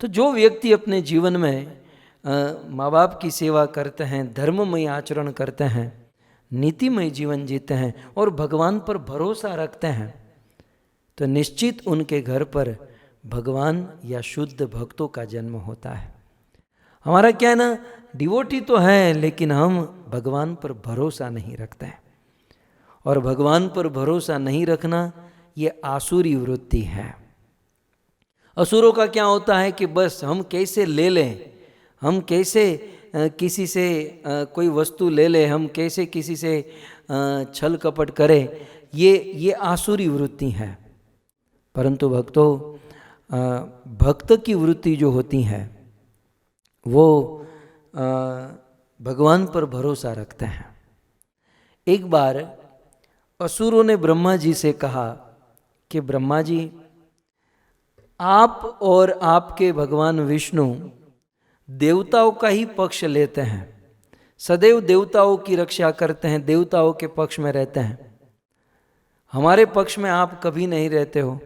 तो जो व्यक्ति अपने जीवन में माँ बाप की सेवा करते हैं, धर्ममय आचरण करते हैं, नीतिमय जीवन जीते हैं और भगवान पर भरोसा रखते हैं, तो निश्चित उनके घर पर भगवान या शुद्ध भक्तों का जन्म होता है। हमारा क्या है ना, डिवोटी तो है लेकिन हम भगवान पर भरोसा नहीं रखते हैं। और भगवान पर भरोसा नहीं रखना ये आसुरी वृत्ति है। असुरों का क्या होता है कि बस हम कैसे ले लें, हम कैसे किसी से कोई वस्तु ले लें, हम कैसे किसी से छल कपट करें, ये आसुरी वृत्ति है। परंतु भक्तों, भक्त की वृत्ति जो होती है वो भगवान पर भरोसा रखते हैं। एक बार असुरों ने ब्रह्मा जी से कहा कि ब्रह्मा जी, आप और आपके भगवान विष्णु देवताओं का ही पक्ष लेते हैं, सदैव देवताओं की रक्षा करते हैं, देवताओं के पक्ष में रहते हैं। हमारे पक्ष में आप कभी नहीं रहते हो,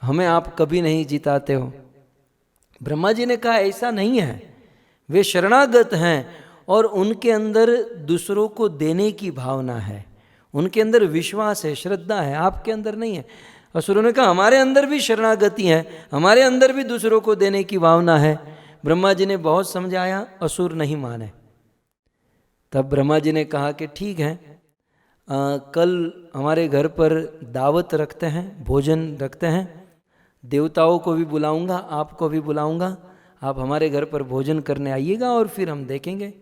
हमें आप कभी नहीं जिताते हो। ब्रह्मा जी ने कहा ऐसा नहीं है, वे शरणागत हैं और उनके अंदर दूसरों को देने की भावना है, उनके अंदर विश्वास है, श्रद्धा है, आपके अंदर नहीं है। असुरों ने कहा हमारे अंदर भी शरणागति है, हमारे अंदर भी दूसरों को देने की भावना है। ब्रह्मा जी ने बहुत समझाया, असुर नहीं माने। तब ब्रह्मा जी ने कहा कि ठीक है, कल हमारे घर पर दावत रखते हैं, भोजन रखते हैं, देवताओं को भी बुलाऊंगा, आपको भी बुलाऊंगा, आप हमारे घर पर भोजन करने आइएगा और फिर हम देखेंगे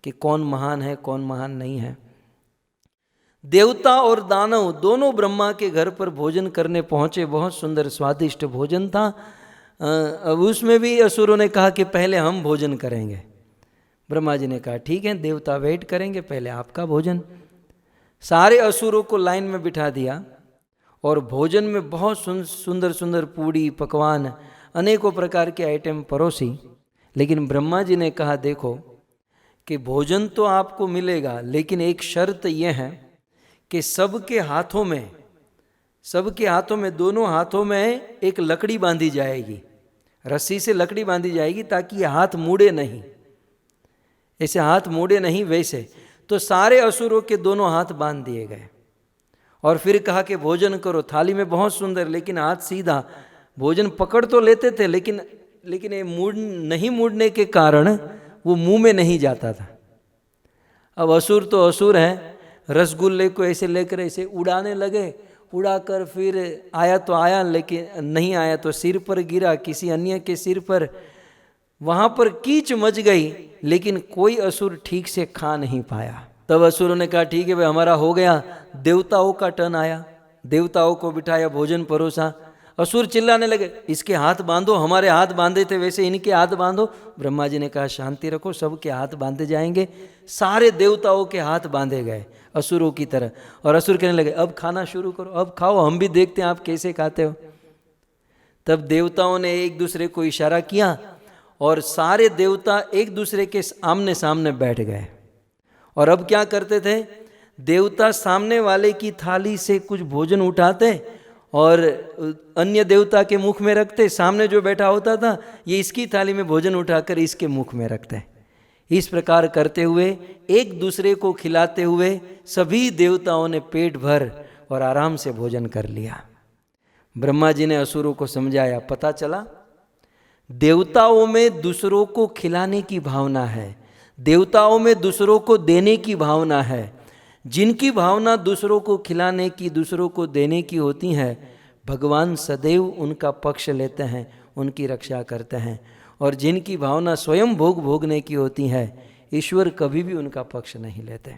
कि कौन महान है कौन महान नहीं है। देवता और दानव दोनों ब्रह्मा के घर पर भोजन करने पहुंचे। बहुत सुंदर स्वादिष्ट भोजन था। अब उसमें भी असुरों ने कहा कि पहले हम भोजन करेंगे। ब्रह्मा जी ने कहा ठीक है, देवता वेट करेंगे, पहले आपका भोजन। सारे असुरों को लाइन में बिठा दिया और भोजन में बहुत सुंदर सुंदर पूड़ी पकवान, अनेकों प्रकार के आइटम परोसी। लेकिन ब्रह्मा जी ने कहा देखो कि भोजन तो आपको मिलेगा, लेकिन एक शर्त यह है कि सबके हाथों में दोनों हाथों में एक लकड़ी बांधी जाएगी, रस्सी से लकड़ी बांधी जाएगी ताकि ये हाथ मुड़े नहीं, ऐसे हाथ मुड़े नहीं वैसे। तो सारे असुरों के दोनों हाथ बांध दिए गए और फिर कहा कि भोजन करो। थाली में बहुत सुंदर, लेकिन हाथ सीधा। भोजन पकड़ तो लेते थे लेकिन ये नहीं मुड़ने के कारण वो मुंह में नहीं जाता था। अब असुर तो असुर है, रसगुल्ले को ऐसे लेकर ऐसे उड़ाने लगे, उड़ाकर फिर आया तो आया, लेकिन नहीं आया तो सिर पर गिरा, किसी अन्य के सिर पर। वहाँ पर कीच मच गई, लेकिन कोई असुर ठीक से खा नहीं पाया। तब असुरों ने कहा ठीक है भाई, हमारा हो गया। देवताओं का टर्न आया, देवताओं को बिठाया, भोजन परोसा। असुर चिल्लाने लगे इसके हाथ बांधो, हमारे हाथ बांधे थे वैसे इनके हाथ बांधो। ब्रह्मा जी ने कहा शांति रखो, सबके हाथ बांधे जाएंगे। सारे देवताओं के हाथ बांधे गए असुरों की तरह। और असुर कहने लगे अब खाना शुरू करो, अब खाओ, हम भी देखते हैं आप कैसे खाते हो। तब देवताओं ने एक दूसरे को इशारा किया और सारे देवता एक दूसरे के आमने सामने बैठ गए। और अब क्या करते थे, देवता सामने वाले की थाली से कुछ भोजन उठाते और अन्य देवता के मुख में रखते। सामने जो बैठा होता था ये इसकी थाली में भोजन उठाकर इसके मुख में रखते। इस प्रकार करते हुए, एक दूसरे को खिलाते हुए सभी देवताओं ने पेट भर और आराम से भोजन कर लिया। ब्रह्मा जी ने असुरों को समझाया, पता चला देवताओं में दूसरों को खिलाने की भावना है, देवताओं में दूसरों को देने की भावना है। जिनकी भावना दूसरों को खिलाने की, दूसरों को देने की होती है, भगवान सदैव उनका पक्ष लेते हैं, उनकी रक्षा करते हैं। और जिनकी भावना स्वयं भोगने की होती है, ईश्वर कभी भी उनका पक्ष नहीं लेते।